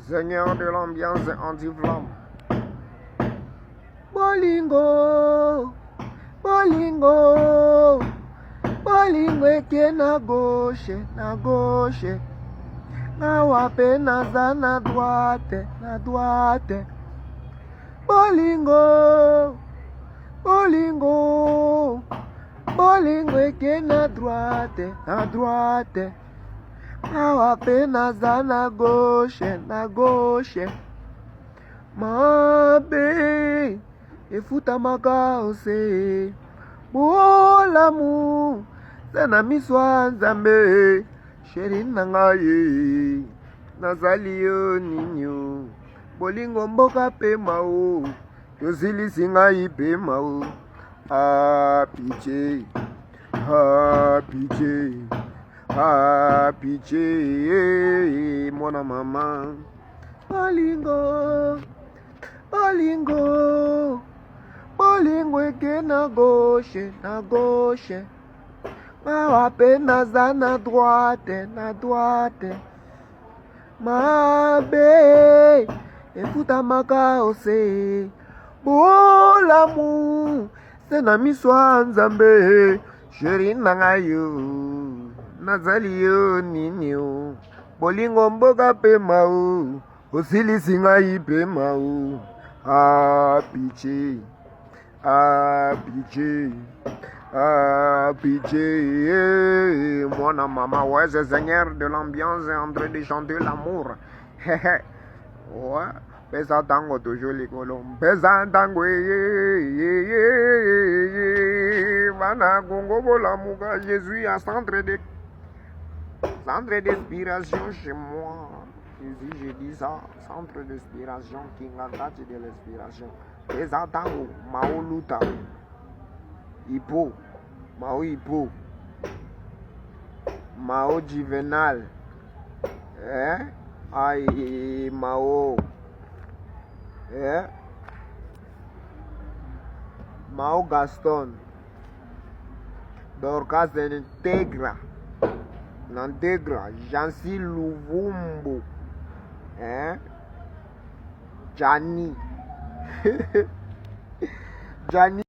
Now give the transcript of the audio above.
Seigneur de l'ambiance anti-flamme. Bolingo, bolingo, bolingo eke na gauche, na gauche. Na wape naza na droite, na droite. Bolingo, bolingo, bolingo eke na droite, na droite. Na wape naza na gauche, na gauche. Mabe efutamaka ose bolamu sana miswa nzambe sheri nanga ye nazali yo ninyo bolingo mboka pe mao tosilisi ngai pe mao apiche apiche apiche mwana mama bolingo bolingo, bolingo eke na gauche, na gauche. Mawape naza na droite, na droite. Mabe efutamaka ose bolamu sena miswa nzambe sheri nanga yo nazali yo ninyo bolingo mboka pe mao osilisi ngai pe mao apiche apiche apiche mwana mama ouais c'est Seigneur de l'ambiance en train de chanter l'amour ouais pesa tango toujours les colons pesa tango vana congo bolamuka je suis à centre d'inspiration chez moi. Ici, je dis ça, centre d'inspiration, Kingangati de l'inspiration. Pesatango, Mao Luta, Hippo, Mao Hippo, Mao Juvenal, Aïe, Mao, Mao Gaston, Dorcas N'intégra, Jansi Luvumbo. Johnny Johnny